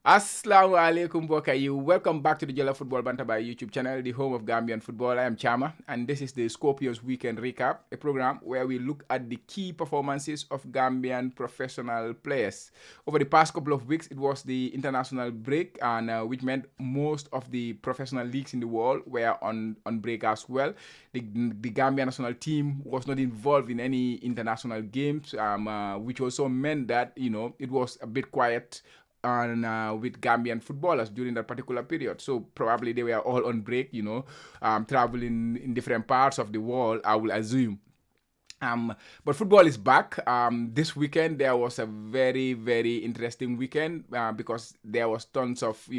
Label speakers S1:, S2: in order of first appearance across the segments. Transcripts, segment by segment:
S1: Assalamu alaikum Bokayi. Welcome back to the Jallow Football Bantabai YouTube channel, the home of Gambian football. I am Chama, and this is the Scorpions Weekend Recap, a program where we look at the key performances of Gambian professional players. Over the past couple of weeks, it was the international break, and which meant most of the professional leagues in the world were on break as well. The Gambian national team was not involved in any international games, which also meant that it was a bit quiet on with Gambian footballers during that particular period. So probably they were all on break, traveling in different parts of the world, I will assume. But football is back. This weekend there was a very, very interesting weekend because there was tons of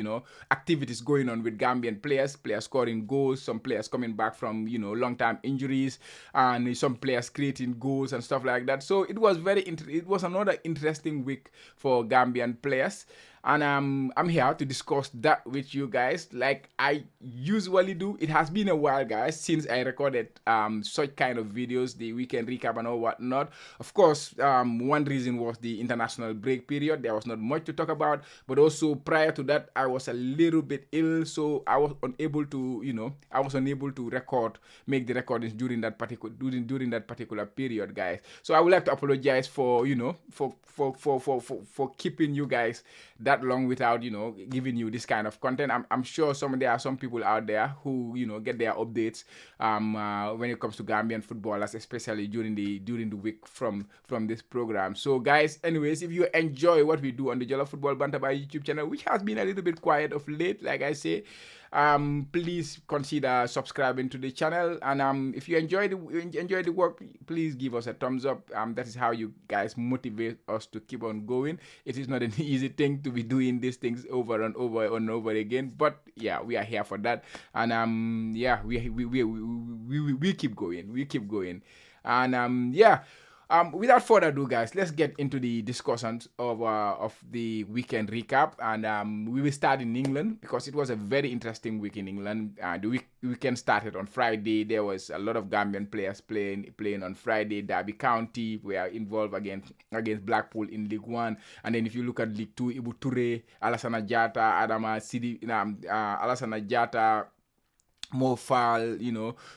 S1: activities going on with Gambian players scoring goals, some players coming back from long time injuries, and some players creating goals and stuff like that. So it was it was another interesting week for Gambian players. And I'm here to discuss that with you guys like I usually do. It has been a while, guys, since I recorded such kind of videos, the weekend recap and all whatnot. Of course, one reason was the international break period. There was not much to talk about, but also prior to that, I was a little bit ill, so I was unable to, make the recordings during that particular period, guys. So I would like to apologize for for keeping you guys that long without giving you this kind of content. I'm sure there are some people out there who get their updates when it comes to Gambian footballers, especially during the week from this program. So guys, anyways, if you enjoy what we do on the Jallow Football Bantabai YouTube channel, which has been a little bit quiet of late, like I say, please consider subscribing to the channel, and if you enjoy the work, please give us a thumbs up. That is how you guys motivate us to keep on going. It is not an easy thing to be doing these things over and over and over again, but yeah, we are here for that, and yeah, we keep going, and yeah. Without further ado, guys, let's get into the discussions of the weekend recap, and we will start in England because it was a very interesting week in England. The weekend started on Friday. There was a lot of Gambian players playing on Friday. Derby County were involved against Blackpool in League One, and then if you look at League Two, Ebou Toure, Alasan Adama, Alasan Ajata, Mo Fall,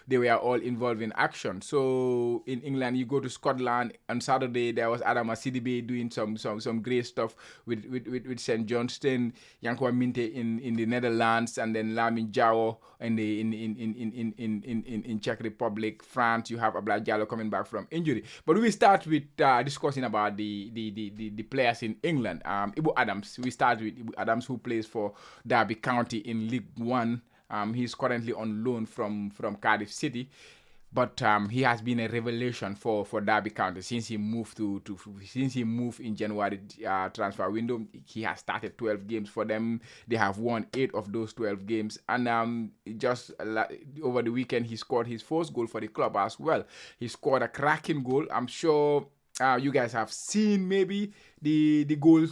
S1: they were all involved in action. So in England, you go to Scotland on Saturday. There was Adama Sidibeh doing some great stuff with St Johnston, Yankwa Minte in the Netherlands, and then Lamin in Czech Republic. France, you have Jallow coming back from injury. But we start with discussing about the players in England. Ebou Adams. We start with Ebou Adams, who plays for Derby County in League One. He's currently on loan from Cardiff City, but he has been a revelation for Derby County since he moved in January transfer window. He has started 12 games for them. They have won 8 of those 12 games, and just over the weekend he scored his first goal for the club as well. He scored a cracking goal. I'm sure you guys have seen maybe the goal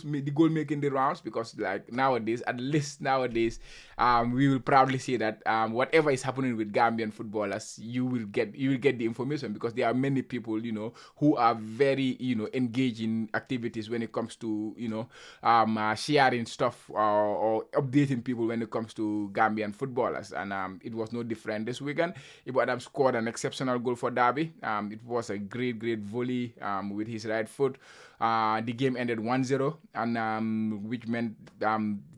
S1: making the rounds, because like nowadays, at least nowadays, we will proudly say that whatever is happening with Gambian footballers, you will get the information, because there are many people who are very engaged in activities when it comes to sharing stuff or updating people when it comes to Gambian footballers, and it was no different this weekend. Ebou Adams scored an exceptional goal for Derby. It was a great volley with his right foot. The game ended 1-0, and which meant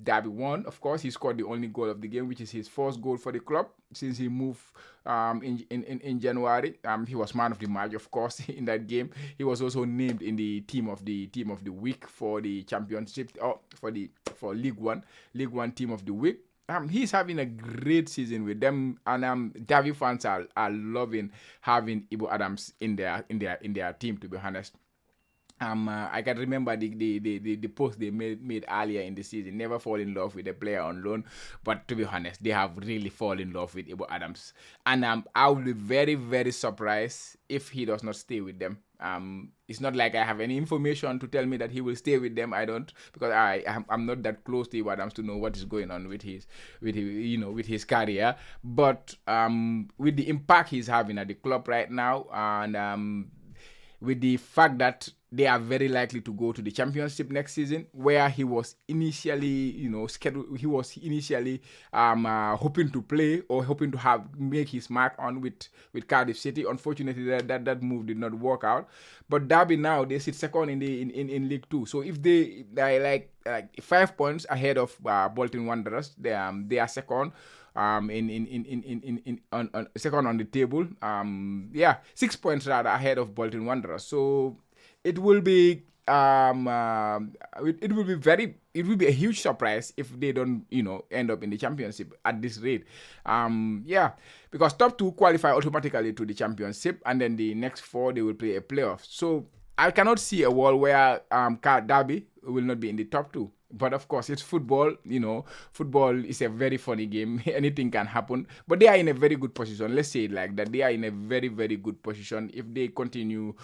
S1: Derby won. Of course, he scored the only goal of the game, which is his first goal for the club since he moved in January. He was man of the match, of course, in that game. He was also named in the team of the week for the championship, for League One team of the week. He's having a great season with them, and Derby fans are loving having Ebou Adams in their team, to be honest. I can remember the post they made earlier in the season. Never fall in love with a player on loan, but to be honest, they have really fallen in love with Ebou Adams, and I will be very, very surprised if he does not stay with them. It's not like I have any information to tell me that he will stay with them. I don't, because I'm not that close to Ebou Adams to know what is going on with his career. But with the impact he's having at the club right now, and with the fact that they are very likely to go to the championship next season, where he was initially, scheduled. He was initially hoping to play or hoping to make his mark on with Cardiff City. Unfortunately, that move did not work out. But Derby now they sit second in League Two. So if they like 5 points ahead of Bolton Wanderers, they are second. Second on the table. 6 points rather ahead of Bolton Wanderers. So it will be it will be a huge surprise if they don't end up in the championship at this rate. Because top 2 qualify automatically to the championship, and then the next 4 they will play a playoff. So I cannot see a world where Derby will not be in the top 2. But of course, it's football. Football is a very funny game. Anything can happen. But they are in a very good position. Let's say it like that. They are in a very, very good position. If they continue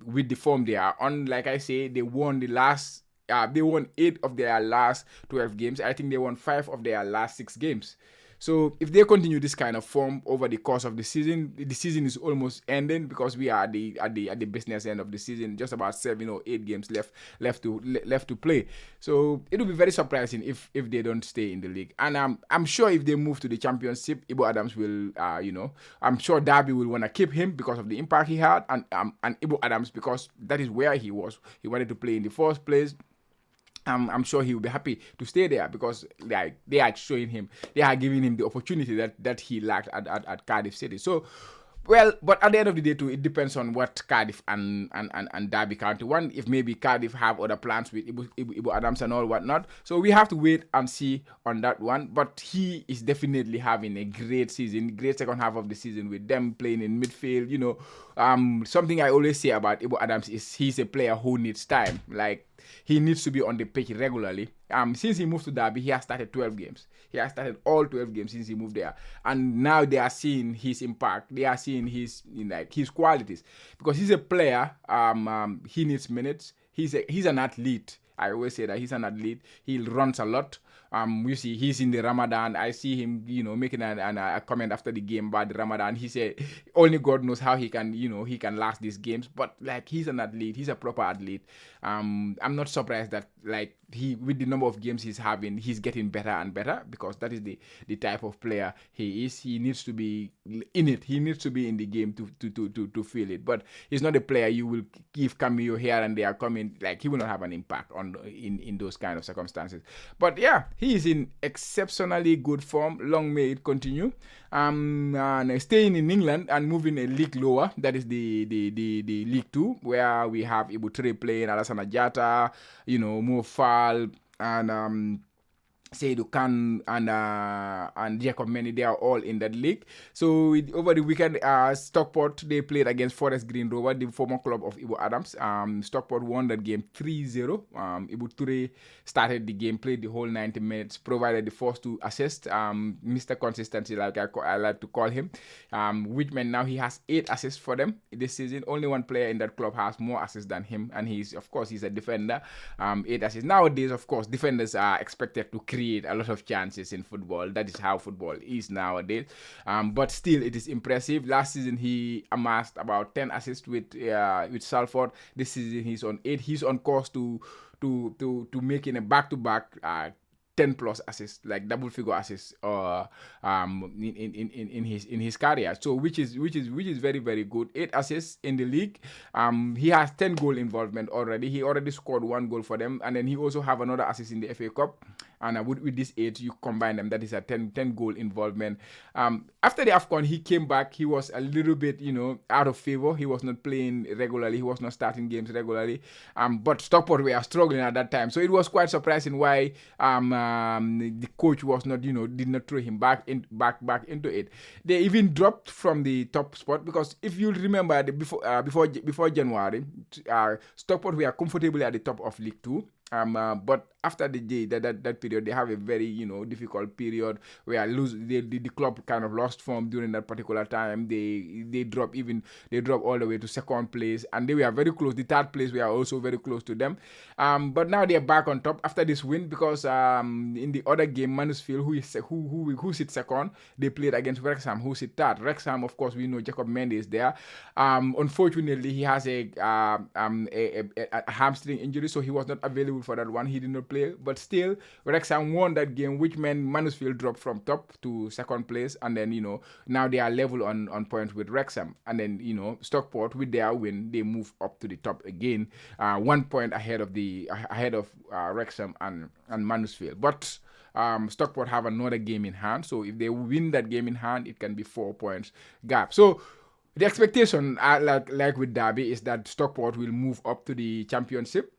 S1: with the form they are on, like I say, they won they won 8 of their last 12 games. I think they won 5 of their last 6 games. So if they continue this kind of form over the course of the season is almost ending, because we are at the business end of the season, just about 7 or 8 games left to play. So it will be very surprising if they don't stay in the league. And I'm sure if they move to the championship, Ebou Adams will I'm sure Derby will want to keep him because of the impact he had, and Ebou Adams because that is where he was. He wanted to play in the first place. I'm sure he will be happy to stay there because they are showing him, they are giving him the opportunity that he lacked at Cardiff City. So, well, but at the end of the day too, it depends on what Cardiff and Derby County want. If maybe Cardiff have other plans with Ebou Adams and all whatnot. So we have to wait and see on that one. But he is definitely having a great season, great second half of the season with them playing in midfield. Something I always say about Ebou Adams is he's a player who needs time. Like, he needs to be on the pitch regularly. Since he moved to Derby, he has started 12 games. He has started all 12 games since he moved there. And now they are seeing his impact. They are seeing his qualities. Because he's a player, he needs minutes. He's an athlete. I always say that he's an athlete. He runs a lot. You see, he's in the Ramadan. I see him, making a comment after the game about the Ramadan. He said, only God knows how he can last these games. But he's an athlete. He's a proper athlete. I'm not surprised that with the number of games he's having, he's getting better and better, because that is the type of player he is. He needs to be in it. He needs to be in the game to feel it. But he's not a player you will give cameo here and there coming. He will not have an impact in those kind of circumstances. But yeah, he is in exceptionally good form. Long may it continue. And staying in England and moving a league lower, that is the League 2, where we have Ebou playing, Alasan Ajata, Mo Fall, and Seydou Khan and Jacob Meni, they are all in that league. So over the weekend, Stockport, they played against Forest Green Rover, the former club of Ebou Adams. Stockport won that game 3-0. Ebou Toure started the game, played the whole 90 minutes, provided the first 2 assists. Mr. Consistency, like I like to call him, which meant now he has 8 assists for them this season. Only one player in that club has more assists than him, and he's a defender. 8 assists. Nowadays, of course, defenders are expected to create a lot of chances in football. That is how football is nowadays. But still, it is impressive. Last season, he amassed about 10 assists with Salford. This season, he's on 8. He's on course to making a back-to-back 10 plus assists, double figure assists, in his career. So which is very, very good. 8 assists in the league. He has 10 goal involvement already. He already scored 1 goal for them, and then he also have another assist in the FA Cup. And with this 8, you combine them, that is a 10 goal involvement. After the AFCON, he came back. He was a little bit, out of favor. He was not playing regularly. He was not starting games regularly. But Stockport were struggling at that time. So it was quite surprising why the coach was not, did not throw him back into it. They even dropped from the top spot, because if you remember before January, Stockport were comfortably at the top of League 2. But after that period, they have a very difficult period where the club kind of lost form during that particular time. They drop all the way to second place, and they were very close. The third place we are also very close to them. But now they are back on top after this win because in the other game, Mansfield, who sit second, they played against Wrexham, who sit third. Wrexham, of course, we know Jacob Mendes there. Unfortunately, he has a hamstring injury, so he was not available for that one. He did not play, but still, Wrexham won that game, which meant Mansfield dropped from top to second place, and then now they are level on points with Wrexham, and then Stockport with their win, they move up to the top again, 1 point ahead of Wrexham and Mansfield, but. Stockport have another game in hand, so if they win that game in hand, it can be 4 points gap. So the expectation, like with Derby, is that Stockport will move up to the championship.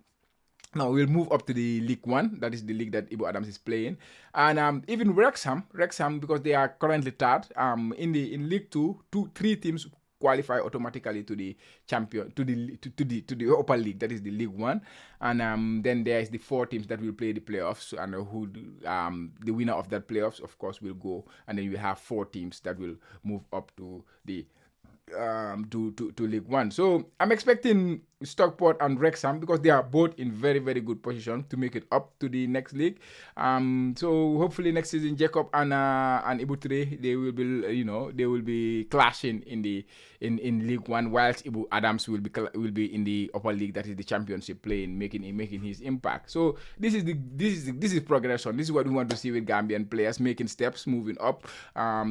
S1: Now we'll move up to the League One. That is the league that Ebou Adams is playing, and even Wrexham, because they are currently third. In League Two, three teams qualify automatically to the champion to the upper league, that is the League One, and then there is the 4 teams that will play the playoffs, and who the winner of that playoffs of course will go, and then you have 4 teams that will move up to the to League One. So I'm expecting Stockport and Wrexham, because they are both in very, very good position to make it up to the next league. So hopefully next season Jacob and Ebou they will be clashing in League One, whilst Ebou Adams will be in the upper league, that is the championship, playing, making his impact. So this is progression. This is what we want to see with Gambian players, making steps, moving up.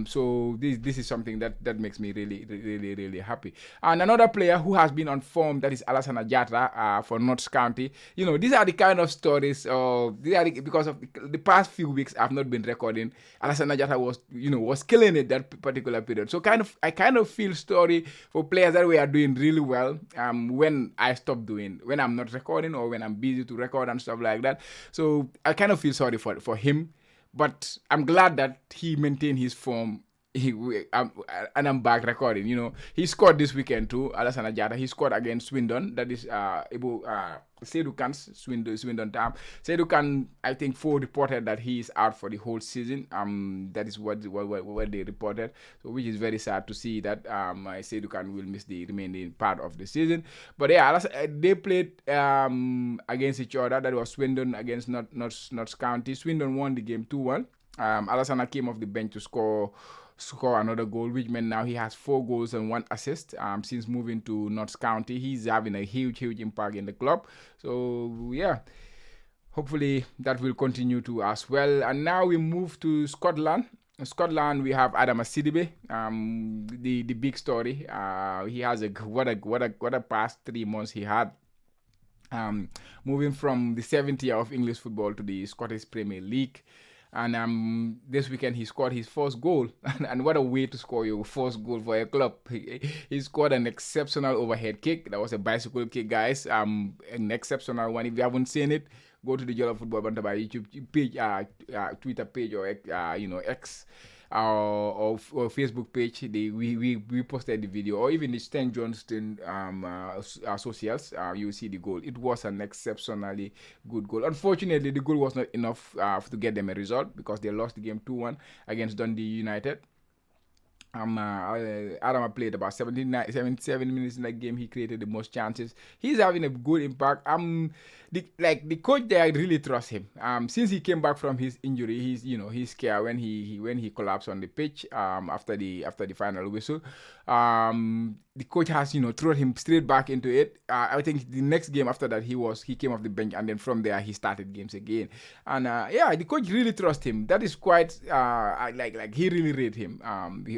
S1: So this is something that makes me really, really, really happy. And another player who has been on form, that is Alasan for Notts County. These are the kind of stories. Because of the past few weeks, I've not been recording. Alasan was killing it that particular period. So I kind of feel sorry for players that were doing really well when I stop doing, when I'm not recording or when I'm busy to record and stuff like that. So I kind of feel sorry for him, but I'm glad that he maintained his form. And I'm back recording. He scored this weekend too. Alasan Ajata. He scored against Swindon. That is Seydou Khan's Swindon time. Seydou Khan, I think, reported that he is out for the whole season. That is what they reported. So, which is very sad to see that Seydou Khan will miss the remaining part of the season. But yeah, they played against each other. That was Swindon against Notts County. Swindon won the game 2-1. Alasan came off the bench to score another goal, which meant now he has 4 goals and 1 assist since moving to Notts County. He's having a huge impact in the club. So yeah, hopefully that will continue to as well. And now we move to Scotland. In Scotland, we have Adama Sidibeh, the big story. He has what a past 3 months he had. Moving from the 7th year of English football to the Scottish Premier League. And this weekend he scored his first goal. And what a way to score your first goal for a club. He scored an exceptional overhead kick. That was a bicycle kick, guys. An exceptional one. If you haven't seen it, go to the Jallow Football Bantaba YouTube page, Twitter page, or X. Or Facebook page. We posted the video, or even the St. Johnston socials. You see the goal. It was an exceptionally good goal. Unfortunately, the goal was not enough to get them a result, because they lost the game 2-1 against Dundee United. Adama played about 77 minutes in that game. He created the most chances. He's having a good impact. The coach there really trusts him. Since he came back from his injury, he's scared when he collapsed on the pitch after the final whistle. The coach has thrown him straight back into it. I think the next game after that he came off the bench, and then from there he started games again. And the coach really trusts him. That is quite he really rate him.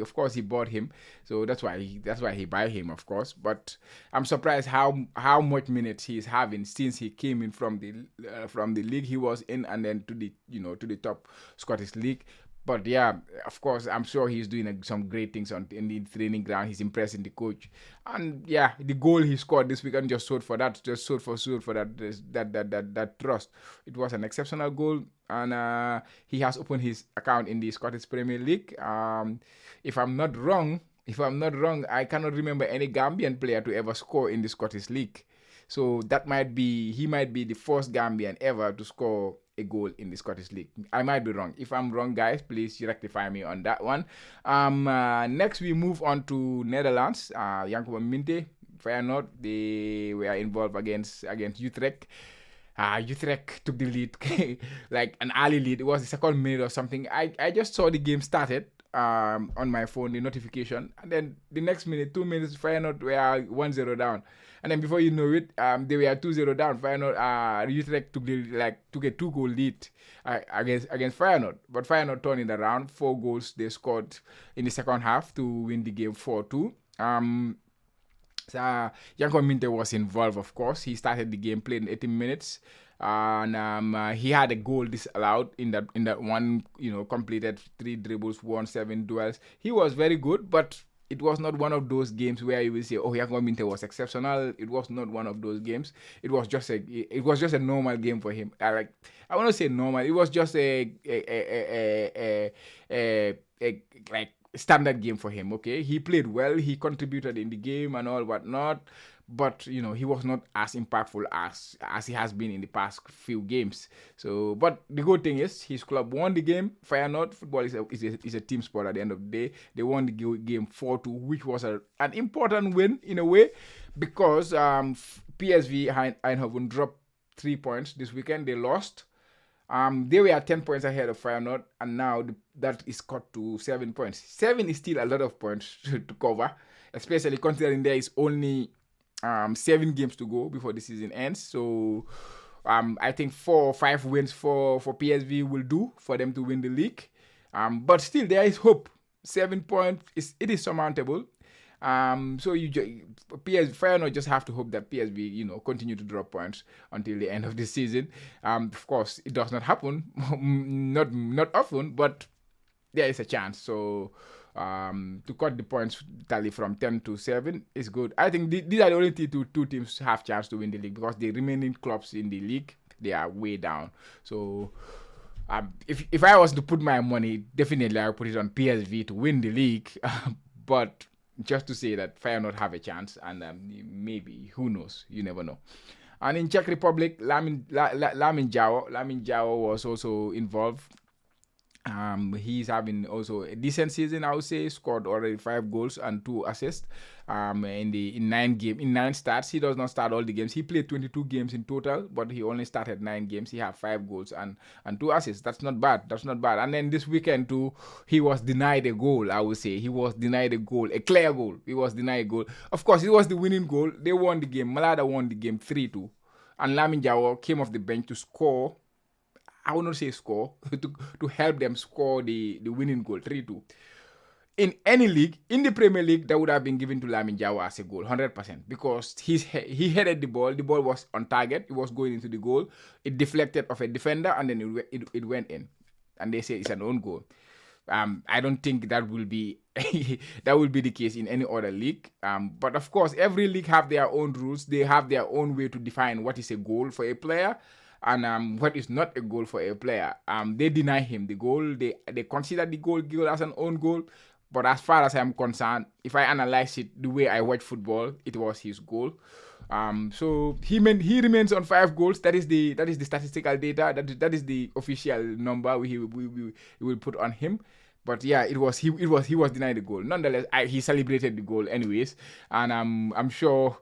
S1: Of course he bought him, so that's why he buy him, of course. But I'm surprised how much minutes he's having since he came in from the league he was in, and then to the top Scottish league. But yeah, of course, I'm sure he's doing some great things in the training ground. He's impressing the coach, and yeah, the goal he scored this weekend just showed for that trust. It was an exceptional goal, and he has opened his account in the Scottish Premier League. If I'm not wrong, I cannot remember any Gambian player to ever score in the Scottish League. So he might be the first Gambian ever to score a goal in the Scottish League. I might be wrong. If I'm wrong, guys, please rectify me on that one. Next, we move on to Netherlands. Yankuba Minte, Feyenoord, they were involved against Utrecht. Utrecht took the lead, like an early lead. It was the second minute or something. I just saw the game started on my phone, the notification, and then the next minute, 2 minutes, Feyenoord were 1-0 down. And then before you know it, they were 2-0 down. Feyenoord, Utrecht took a 2-goal lead against Feyenoord. But Feyenoord turned it around. 4 goals they scored in the second half to win the game 4-2. Yanko Minte was involved, of course. He started the game, played in 18 minutes. And he had a goal disallowed in that one, completed 3 dribbles, won 7 duels. He was very good, but it was not one of those games where you will say, "Oh, Yanko Minte was exceptional." It was not one of those games. It was just a normal game for him. I want to say normal. It was just a like standard game for him. Okay, he played well. He contributed in the game and all whatnot. But he was not as impactful as he has been in the past few games. So, but the good thing is his club won the game. Feyenoord, football is a team sport at the end of the day. They won the game 4-2, which was an important win in a way, because PSV Eindhoven dropped 3 points this weekend. They lost. They were 10 points ahead of Feyenoord, and now that is cut to 7 points. 7 is still a lot of points to cover, especially considering there is only 7 games to go before the season ends. So I think 4 or 5 wins for PSV will do for them to win the league. But still, there is hope. 7 points is surmountable. So Feyenoord just have to hope that PSV continue to drop points until the end of the season. Of course, it does not happen, not often, but there is a chance. So to cut the points tally from 10 to 7 is good. I think these are the only two teams who have chance to win the league, because the remaining clubs in the league, they are way down. So if I was to put my money, definitely I would put it on PSV to win the league. But just to say that Feyenoord have a chance, and maybe, who knows, you never know. And in Czech Republic, Lamin Jallow was also involved. He's having also a decent season, I would say. Scored already 5 goals and 2 assists. In 9 starts. He does not start all the games. He played 22 games in total, but he only started 9 games. He had 5 goals and 2 assists. That's not bad. And then this weekend too, he was denied a goal. I would say he was denied a goal, a clear goal. He was denied a goal. Of course, it was the winning goal. They won the game. Malada won the game 3-2, and Lamin Jallow came off the bench to score. I will not say score, to help them score the winning goal, 3-2. In any league, in the Premier League, that would have been given to Lamin Jallow as a goal, 100%, because he headed the ball was on target, it was going into the goal, it deflected off a defender, and then it went in. And they say it's an own goal. I don't think that will be the case in any other league. But of course, every league have their own rules. They have their own way to define what is a goal for a player, and what is not a goal for a player. They deny him the goal. They consider the goal as an own goal. But as far as I'm concerned, if I analyze it the way I watch football, it was his goal. So he remains on 5 goals. That is the statistical data. That is the official number we will put on him. But yeah, he was denied the goal. Nonetheless, he celebrated the goal anyways, and I'm sure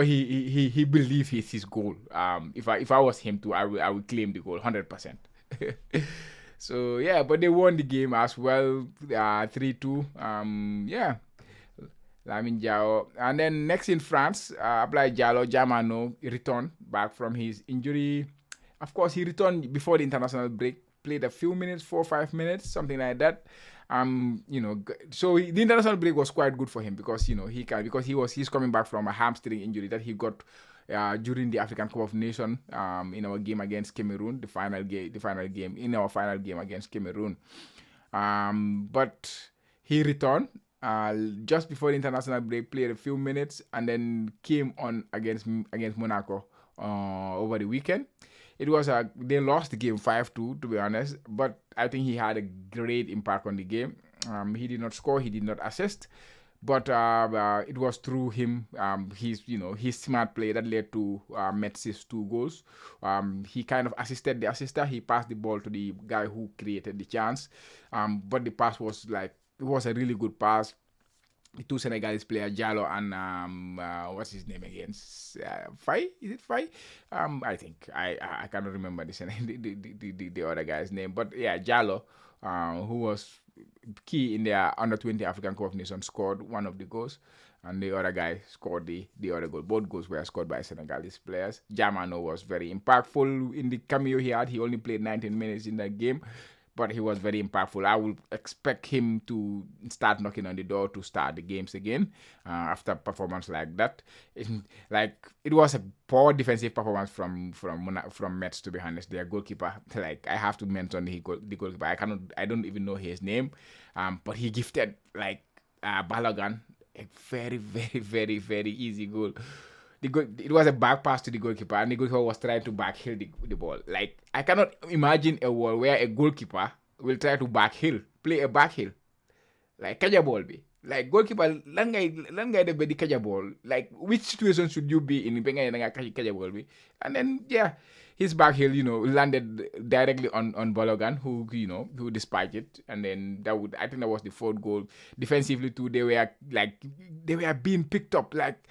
S1: he believes it's his goal. If I was him too, I would claim the goal 100%. So yeah, but they won the game as well, 3-2. Yeah, Lamin Jallow. And then next in France, Ablaye Jallow, Jamano returned back from his injury. Of course, he returned before the international break. Played a few minutes, 4 or 5 minutes, something like that. So the international break was quite good for him, because he's coming back from a hamstring injury that he got during the African Cup of Nations in our game against Cameroon, the final game against Cameroon. But he returned just before the international break, played a few minutes, and then came on against Monaco over the weekend. They lost the game 5-2, to be honest, but I think he had a great impact on the game. He did not score, he did not assist, But it was through him, his smart play that led to Metz's 2 goals. He kind of assisted the assister. He passed the ball to the guy who created the chance. But the pass was like, it was a really good pass. The two Senegalese players, Jallow and what's his name again? Fai? Is it Fai? I think I cannot remember the other guy's name, but yeah, Jallow, who was key in their under 20 African Cup of Nations, scored one of the goals, and the other guy scored the other goal. Both goals were scored by Senegalese players. Jamano was very impactful in the cameo he had. He only played 19 minutes in that game, but he was very impactful. I would expect him to start knocking on the door to start the games again after a performance like that. It was a poor defensive performance from Metz, to be honest. Their goalkeeper, like, I have to mention the goalkeeper. I don't even know his name, but he gifted like Balogun a very, very, very, very easy goal. It was a back pass to the goalkeeper, and the goalkeeper was trying to backheel the ball. Like, I cannot imagine a world where a goalkeeper will try to play a backheel. Like, catch a ball be. Like, goalkeeper, lan ngay def ba di catch a ball. Like, which situation should you be in? Catch a ball be. And then, yeah, his backheel, landed directly on Balogun, who dispatched it. And then I think that was the 4th goal. Defensively too, they were being picked up like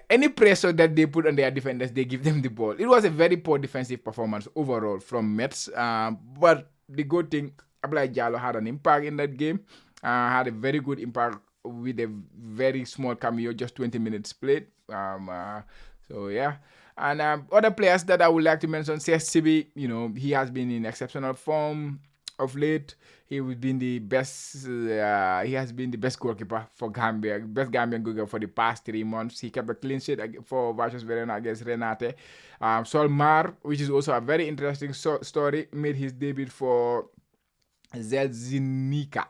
S1: any pressure that they put on their defenders, they give them the ball. It was a very poor defensive performance overall from Metz. But the good thing, Abdoulaye Jallow had an impact in that game. Had a very good impact with a very small cameo, just 20 minutes played. So yeah. And other players that I would like to mention, Sidibeh, he has been in exceptional form of late. He has been the best. He has been the best goalkeeper for Gambia, best Gambian goalkeeper for the past 3 months. He kept a clean sheet for versus Verona against Renate. Solmar, which is also a very interesting story, made his debut for Zelznica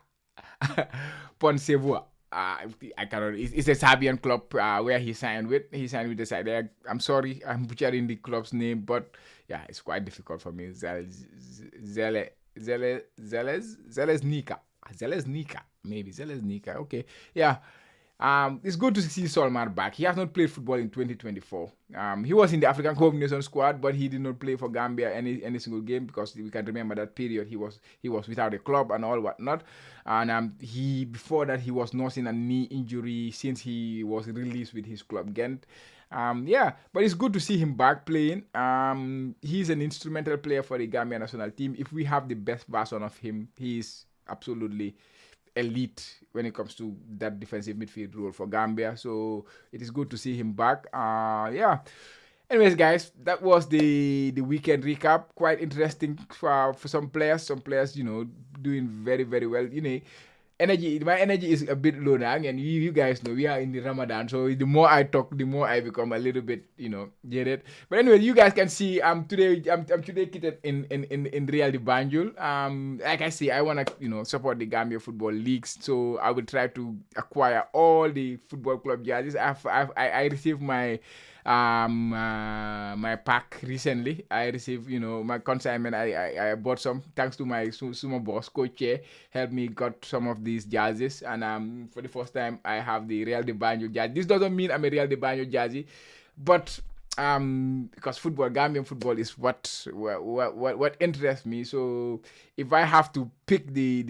S1: Ponsevoa. I cannot. It's a Serbian club where he signed with. He signed with the side. I'm sorry, I'm butchering the club's name, but yeah, it's quite difficult for me. Zeleznica, maybe Zeleznica. Okay, yeah. It's good to see Solmar back. He has not played football in 2024. He was in the African Cup of Nations squad, but he did not play for Gambia any single game, because we can remember that period he was without a club and all whatnot. And before that he was nursing a knee injury since he was released with his club Ghent. But it's good to see him back playing. He's an instrumental player for the Gambia national team. If we have the best version of him, he is absolutely elite when it comes to that defensive midfield role for Gambia. So it is good to see him back. Anyways, guys, that was the weekend recap. Quite interesting for some players. Some players, doing very, very well. My energy is a bit low now, and you guys know we are in the Ramadan, so the more I talk, the more I become a little bit, get it. But anyway, you guys can see I'm today kitted in Real de Banjul. Like I say, I wanna support the Gambia football leagues, so I will try to acquire all the football club jerseys. I received my my pack recently. I received my consignment. I bought some, thanks to my sumo boss coach helped me got some of these jerseys, and for the first time I have the Real de Banjul jersey. This doesn't mean I'm a Real de Banjul jersey, but because Gambian football is what interests me. So if I have to pick the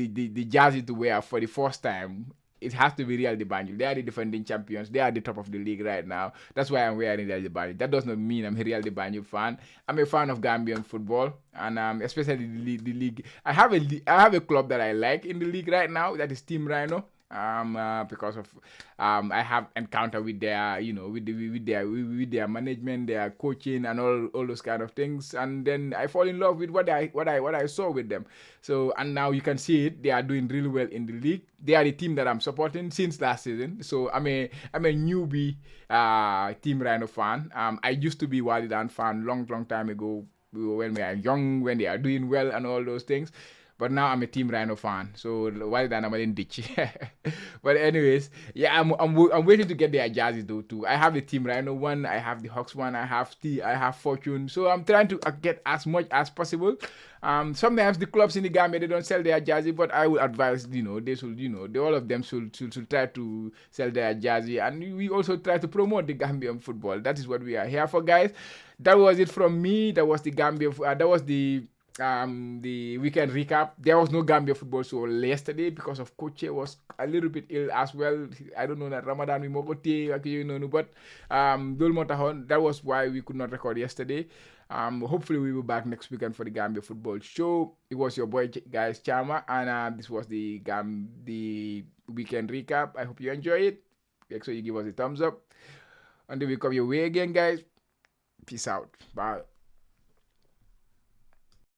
S1: jersey to wear for the first time, it has to be Real de Banjul. They are the defending champions. They are the top of the league right now. That's why I'm wearing Real de Banjul. That does not mean I'm a Real de Banjul fan. I'm a fan of Gambian football, and especially the league. I have a club that I like in the league right now. That is Team Rhino. Because of I have encounter with their with their management, their coaching, and all those kind of things, and then I fall in love with what I saw with them. So, and now you can see it, they are doing really well in the league. They are the team that I'm supporting since last season. So I'm a newbie Team Rhino fan. I used to be Walidan fan long time ago when we are young, when they are doing well and all those things. But now I'm a Team Rhino fan, so why did I didn't ditch? But anyways, yeah, I'm waiting to get their jerseys though too. I have the Team Rhino one, I have the Hawks one, I have Fortune. So I'm trying to get as much as possible. Sometimes the clubs in the Gambia they don't sell their jersey, but I would advise they should all of them should try to sell their jersey, and we also try to promote the Gambian football. That is what we are here for, guys. That was it from me. That was the Gambia. That was the weekend recap. There was no Gambia football show yesterday because of Coach was a little bit ill as well. I don't know that Ramadan we but that was why we could not record yesterday. Hopefully we will be back next weekend for the Gambia football show. It was your boy guys Chama, and this was the weekend recap. I hope you enjoy it. Make sure you give us a thumbs up. Until we come your way again, guys. Peace out. Bye.